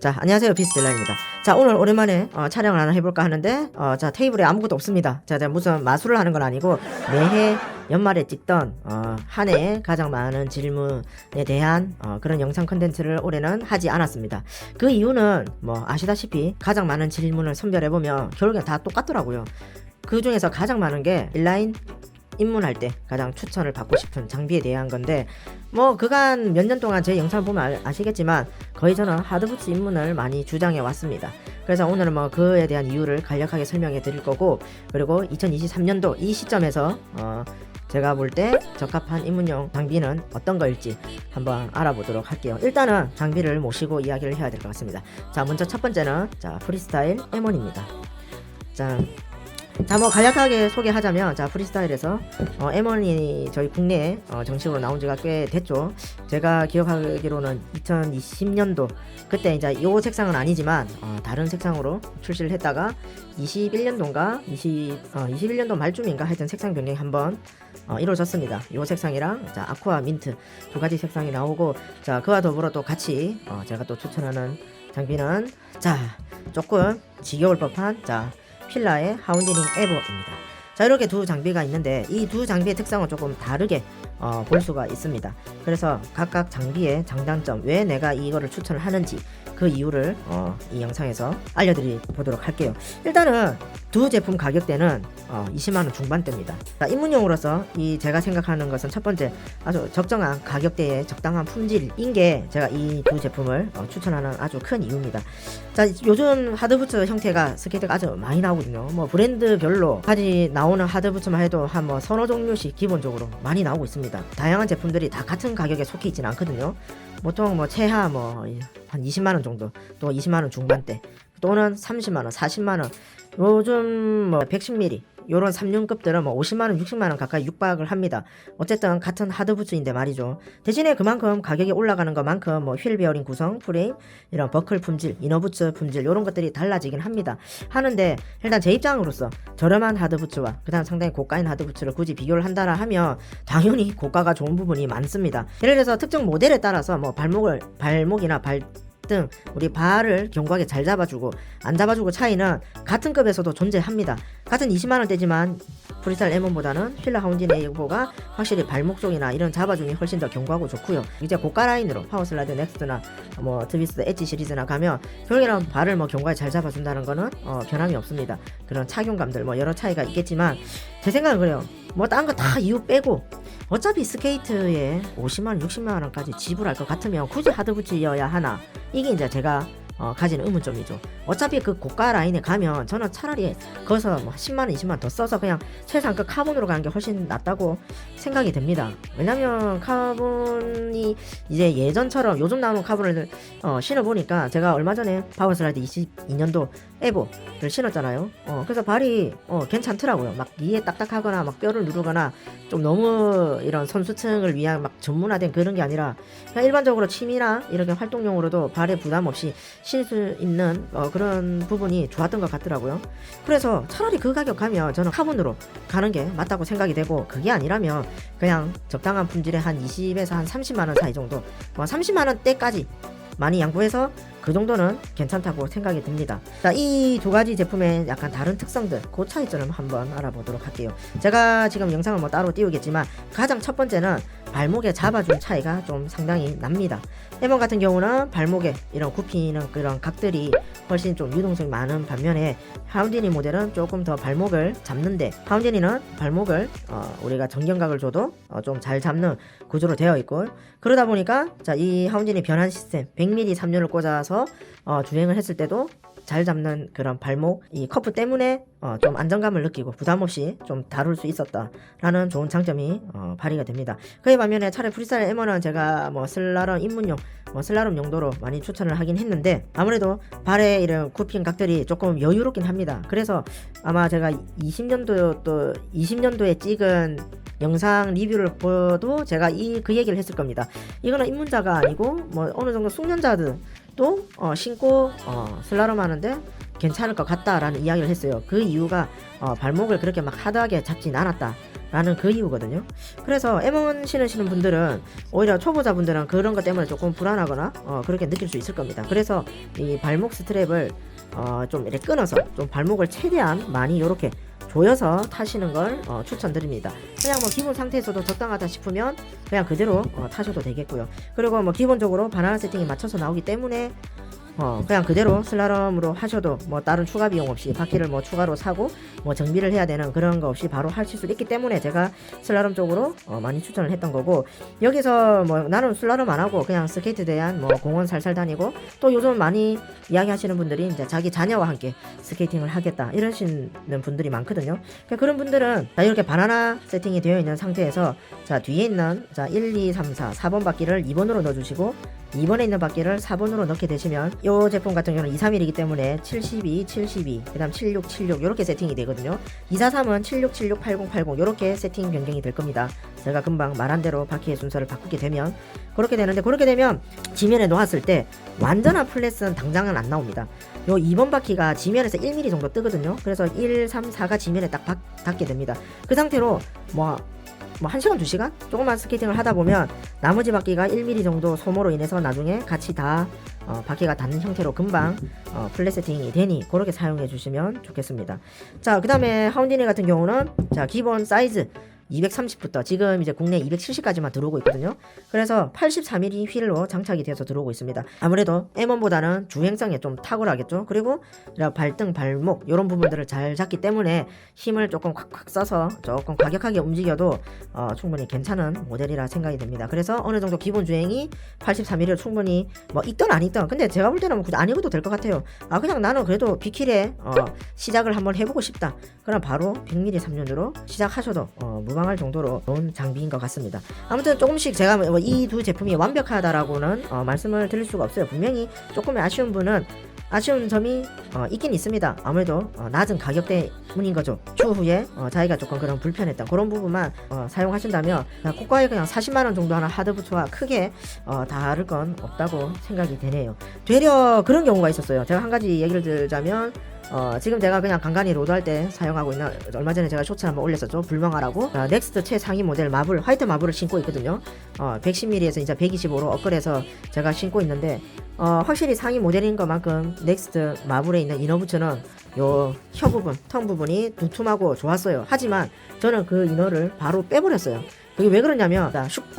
자, 안녕하세요. 비스딜라입니다. 자, 오늘 오랜만에 촬영을 하나 해볼까 하는데 자, 테이블에 아무것도 없습니다. 자, 무슨 마술을 하는 건 아니고 매해 연말에 찍던 한 해에 가장 많은 질문에 대한 그런 영상 컨텐츠를 올해는 하지 않았습니다. 그 이유는 뭐 아시다시피 가장 많은 질문을 선별해보면 결국엔 다 똑같더라고요. 그 중에서 가장 많은 게 인라인 입문할 때 가장 추천을 받고 싶은 장비에 대한 건데, 뭐 그간 몇 년 동안 제 영상을 보면 아시겠지만 거의 저는 하드부츠 입문을 많이 주장해 왔습니다. 그래서 오늘은 뭐 그에 대한 이유를 간략하게 설명해 드릴 거고, 그리고 2023년도 이 시점에서 제가 볼 때 적합한 입문용 장비는 어떤 거일지 한번 알아보도록 할게요. 일단은 장비를 모시고 이야기를 해야 될 것 같습니다. 자, 먼저 첫 번째는 프리스타일 M1입니다. 자, 뭐 간략하게 소개하자면, 자, 프리스타일에서 M1이 저희 국내에 정식으로 나온 지가 꽤 됐죠. 제가 기억하기로는 2020년도 그때 이제 요 색상은 아니지만 다른 색상으로 출시를 했다가 21년도인가 21년도 말쯤인가 하여튼 색상 변경이 한번 이루어졌습니다. 요 색상이랑 자, 아쿠아 민트 두 가지 색상이 나오고, 자, 그와 더불어 또 같이 제가 또 추천하는 장비는 자, 조금 지겨울 법한 필라의 하운디닝 에버입니다. 자, 이렇게 두 장비가 있는데 이 두 장비의 특성은 조금 다르게 볼 수가 있습니다. 그래서 각각 장비의 장단점, 왜 내가 이거를 추천을 하는지 그 이유를 이 영상에서 알려드리도록 할게요. 일단은 두 제품 가격대는 20만원 중반대입니다. 자, 입문용으로서 제가 생각하는 것은 첫 번째, 아주 적정한 가격대에 적당한 품질인 게 제가 이 두 제품을 추천하는 아주 큰 이유입니다. 자, 요즘 하드부츠 형태가 스케이트가 아주 많이 나오거든요. 뭐 브랜드별로 까지 나오는 하드부츠만 해도 한 뭐 서너 종류씩 기본적으로 많이 나오고 있습니다. 다양한 제품들이 다 같은 가격에 속해 있지는 않거든요. 보통 뭐 최하 뭐 한 20만원 정도, 또 20만원 중반대, 또는 30만원, 40만원, 요즘 뭐 110mm 요런 3륜급들은 뭐 50만원, 60만원 가까이 육박을 합니다. 어쨌든 같은 하드부츠인데 말이죠. 대신에 그만큼 가격이 올라가는 것만큼 뭐 휠 베어링 구성, 프레임, 이런 버클 품질, 이너부츠 품질 요런 것들이 달라지긴 합니다. 하는데 일단 제 입장으로서 저렴한 하드부츠와 그 다음 상당히 고가인 하드부츠를 굳이 비교를 한다라 하면 당연히 고가가 좋은 부분이 많습니다. 예를 들어서 특정 모델에 따라서 뭐 발목이나 등 우리 발을 견고하게 잘 잡아주고 안 잡아주고 차이는 같은 급에서도 존재합니다. 같은 20만원대지만 프리스타일 M1보다는 필라 하운디닝 에버가 확실히 발목 쪽이나 이런 잡아줌이 훨씬 더 견고하고 좋고요. 이제 고가 라인으로 파워슬라이드 넥스트나 뭐 트위스트 엣지 시리즈나 가면 결국에는 발을 뭐 견고하게 잘 잡아준다는 거는 변함이 없습니다. 그런 착용감들 뭐 여러 차이가 있겠지만 제 생각은 그래요. 뭐 딴 거 다 이유 빼고 어차피 스케이트에 50만원, 60만원까지 지불할 것 같으면 굳이 하드부츠여야 하나? 이게 이제 제가 가지는 의문점이죠. 어차피 그 고가 라인에 가면 저는 차라리 거기서 뭐 10만원, 20만원 더 써서 그냥 최상급 카본으로 가는 게 훨씬 낫다고 생각이 됩니다. 왜냐면 카본이 이제 예전처럼 요즘 나오는 카본을 신어보니까, 제가 얼마 전에 파워슬라이드 22년도 에보를 신었잖아요. 그래서 발이 괜찮더라고요. 막 이에 딱딱하거나 막 뼈를 누르거나 좀 너무 이런 선수층을 위한 막 전문화된 그런 게 아니라 그냥 일반적으로 취미나 이렇게 활동용으로도 발에 부담 없이 신을 수 있는 그런 부분이 좋았던 것 같더라고요. 그래서 차라리 그 가격 가면 저는 카본으로 가는 게 맞다고 생각이 되고, 그게 아니라면 그냥 적당한 품질의 한 20에서 한 30만원 사이 정도, 30만원대까지 많이 양보해서 그 정도는 괜찮다고 생각이 듭니다. 자, 이 두 가지 제품의 약간 다른 특성들, 그 차이점을 한번 알아보도록 할게요. 제가 지금 영상을 뭐 따로 띄우겠지만 가장 첫 번째는 발목에 잡아준 차이가 좀 상당히 납니다. M1 같은 경우는 발목에 이런 굽히는 그런 각들이 훨씬 좀 유동성이 많은 반면에 하운디닝 모델은 조금 더 발목을 잡는데, 하운디닝은 발목을 우리가 정경각을 줘도 좀 잘 잡는 구조로 되어 있고, 그러다 보니까 자, 이 하운디닝 변환 시스템 100mm 3륜을 꽂아서 주행을 했을 때도 잘 잡는 그런 발목 이 커프 때문에 좀 안정감을 느끼고 부담 없이 좀 다룰 수 있었다라는 좋은 장점이 발휘가 됩니다. 그에 반면에 차라리 프리스타일 M1은 제가 뭐 슬라럼 입문용, 슬라럼 용도로 많이 추천을 하긴 했는데, 아무래도 발에 이런 굽힌 각들이 조금 여유롭긴 합니다. 그래서 아마 제가 20년도에 찍은 영상 리뷰를 보도 제가 그 얘기를 했을 겁니다. 이거는 입문자가 아니고 뭐 어느 정도 숙련자들도 신고 슬라럼 하는데 괜찮을 것 같다라는 이야기를 했어요. 그 이유가 발목을 그렇게 막 하드하게 잡진 않았다 라는 그 이유거든요. 그래서 M1 신으시는 분들은 오히려 초보자분들은 그런 것 때문에 조금 불안하거나 그렇게 느낄 수 있을 겁니다. 그래서 이 발목 스트랩을 좀 이렇게 끊어서 좀 발목을 최대한 많이 이렇게 조여서 타시는 걸 추천드립니다. 그냥 뭐 기본 상태에서도 적당하다 싶으면 그냥 그대로 타셔도 되겠고요. 그리고 뭐 기본적으로 바나나 세팅이 맞춰서 나오기 때문에 그냥 그대로 슬라럼으로 하셔도 뭐 다른 추가 비용 없이 바퀴를 뭐 추가로 사고 뭐 정비를 해야 되는 그런 거 없이 바로 하실 수 있기 때문에 제가 슬라럼 쪽으로 많이 추천을 했던 거고, 여기서 뭐 나는 슬라럼 안 하고 그냥 스케이트에 대한 뭐 공원 살살 다니고, 또 요즘 많이 이야기하시는 분들이 이제 자기 자녀와 함께 스케이팅을 하겠다 이러시는 분들이 많거든요. 그러니까 그런 분들은 자, 이렇게 바나나 세팅이 되어 있는 상태에서 자, 뒤에 있는 자 1, 2, 3, 4, 4번 바퀴를 2번으로 넣어주시고 2번에 있는 바퀴를 4번으로 넣게 되시면 이 제품 같은 경우는 231이기 때문에 72, 72, 그 다음 76, 76 이렇게 세팅이 되거든요. 243은 76, 76, 80, 80 이렇게 세팅 변경이 될 겁니다. 제가 금방 말한 대로 바퀴의 순서를 바꾸게 되면 그렇게 되는데, 그렇게 되면 지면에 놓았을 때 완전한 플랫은 당장은 안 나옵니다. 요 2번 바퀴가 지면에서 1mm 정도 뜨거든요. 그래서 1, 3, 4가 지면에 딱 닿게 됩니다. 그 상태로 뭐 1시간 2시간 조금만 스케이팅을 하다 보면 나머지 바퀴가 1mm 정도 소모로 인해서 나중에 같이 다 바퀴가 닿는 형태로 금방 플랫 세팅이 되니 그렇게 사용해 주시면 좋겠습니다. 자, 그 다음에 하운디네 같은 경우는 자, 기본 사이즈 230부터 지금 이제 국내 270까지만 들어오고 있거든요. 그래서 83mm 휠로 장착이 되어서 들어오고 있습니다. 아무래도 M1보다는 주행성에 좀 탁월하겠죠. 그리고 발등, 발목 이런 부분들을 잘 잡기 때문에 힘을 조금 콱콱 써서 조금 과격하게 움직여도 충분히 괜찮은 모델이라 생각이 됩니다. 그래서 어느 정도 기본 주행이 83mm를 충분히 뭐 있던 안 있던, 근데 제가 볼 때는 뭐 안 입어도 될 것 같아요. 그냥 나는 그래도 비킬에 시작을 한번 해보고 싶다. 그럼 바로 100mm 3륜으로 시작하셔도 무방할 정도로 좋은 장비인 것 같습니다. 아무튼 조금씩 제가 이 두 제품이 완벽하다라고는 말씀을 드릴 수가 없어요. 분명히 조금의 아쉬운 점이 있긴 있습니다. 아무래도 낮은 가격대 때문인 거죠. 추후에 자기가 조금 그런 불편했던 그런 부분만 사용하신다면 고가에 그냥 40만원 정도 하는 하드부츠와 크게 다를 건 없다고 생각이 되네요. 되려 그런 경우가 있었어요. 제가 한 가지 얘기를 들자면 지금 제가 그냥 간간히 로드할 때 사용하고 있는, 얼마 전에 제가 쇼츠 한번 올렸었죠. 불멍하라고 넥스트 최상위 모델 마블, 화이트 마블을 신고 있거든요. 110mm에서 이제 125로 업그레이드해서 제가 신고 있는데 확실히 상위 모델인 것만큼 넥스트 마블에 있는 이너부츠는 요 혀 부분, 턱 부분이 두툼하고 좋았어요. 하지만 저는 그 이너를 바로 빼버렸어요. 그게 왜 그러냐면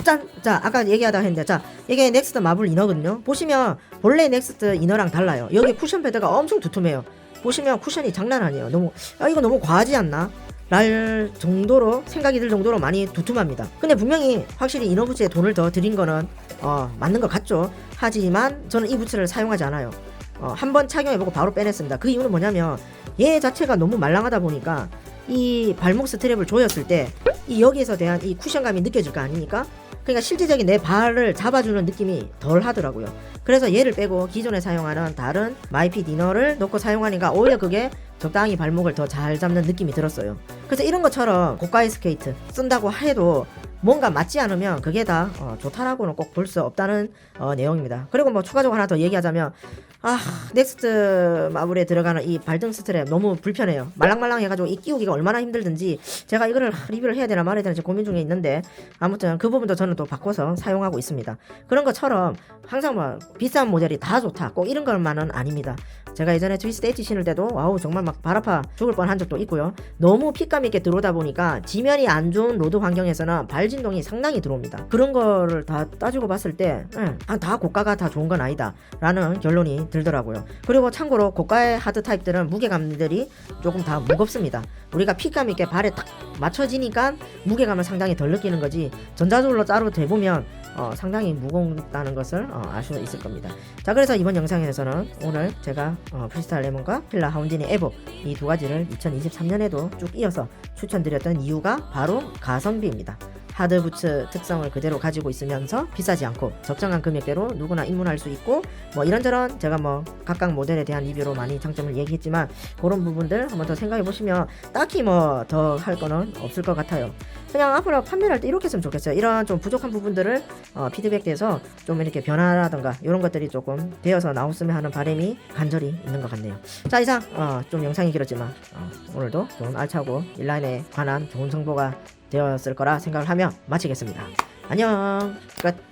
자, 아까 얘기하다 했는데, 자, 이게 넥스트 마블 이너거든요. 보시면 본래 넥스트 이너랑 달라요. 여기 쿠션 패드가 엄청 두툼해요. 보시면 쿠션이 장난 아니에요. 너무 이거 너무 과하지 않나? 랄 정도로 생각이 들 정도로 많이 두툼합니다. 근데 분명히 확실히 이너부츠에 돈을 더 들인 거는 맞는 것 같죠. 하지만 저는 이 부츠를 사용하지 않아요. 한번 착용해보고 바로 빼냈습니다. 그 이유는 뭐냐면 얘 자체가 너무 말랑하다 보니까 이 발목 스트랩을 조였을 때 이 여기에서 대한 이 쿠션감이 느껴질 거 아닙니까? 그러니까 실질적인 내 발을 잡아주는 느낌이 덜 하더라고요. 그래서 얘를 빼고 기존에 사용하는 다른 마이핏 이너를 넣고 사용하니까 오히려 그게 적당히 발목을 더 잘 잡는 느낌이 들었어요. 그래서 이런 것처럼 고가의 스케이트 쓴다고 해도 뭔가 맞지 않으면 그게 다 좋다라고는 꼭 볼 수 없다는 내용입니다. 그리고 뭐 추가적으로 하나 더 얘기하자면 넥스트 마블에 들어가는 이 발등 스트랩 너무 불편해요. 말랑말랑 해가지고 이 끼우기가 얼마나 힘들든지 제가 이거를 리뷰를 해야 되나 말아야 되나 고민 중에 있는데, 아무튼 그 부분도 저는 또 바꿔서 사용하고 있습니다. 그런 것처럼 항상 뭐 비싼 모델이 다 좋다 꼭 이런 것만은 아닙니다. 제가 예전에 트위스트 엣지 신을 때도 와우 정말 막 발 아파 죽을 뻔한 적도 있고요. 너무 핏감 있게 들어오다 보니까 지면이 안 좋은 로드 환경에서는 발 진동이 상당히 들어옵니다. 그런 거를 다 따지고 봤을 때 다 고가가 다 좋은 건 아니다 라는 결론이 들더라고요. 그리고 참고로 고가의 하드 타입들은 무게감들이 조금 다 무겁습니다. 우리가 핏감 있게 발에 딱 맞춰지니까 무게감을 상당히 덜 느끼는 거지, 전자적으로 따로 대보면 상당히 무겁다는 것을 알 수 있을 겁니다. 자, 그래서 이번 영상에서는 오늘 제가 프리스타일 레몬과 필라 하운디네 에보 이 두 가지를 2023년에도 쭉 이어서 추천드렸던 이유가 바로 가성비입니다. 하드부츠 특성을 그대로 가지고 있으면서 비싸지 않고 적정한 금액대로 누구나 입문할 수 있고 뭐 이런저런 제가 뭐 각각 모델에 대한 리뷰로 많이 장점을 얘기했지만 그런 부분들 한번 더 생각해 보시면 딱히 뭐 더 할 거는 없을 것 같아요. 그냥 앞으로 판매를 할 때 이렇게 했으면 좋겠어요. 이런 좀 부족한 부분들을 피드백돼서 좀 이렇게 변화라던가 이런 것들이 조금 되어서 나왔으면 하는 바람이 간절히 있는 것 같네요. 자, 이상 좀 영상이 길었지만 오늘도 좀 알차고 인라인에 관한 좋은 정보가 되었을 거라 생각을 하며 마치겠습니다. 안녕. 끝.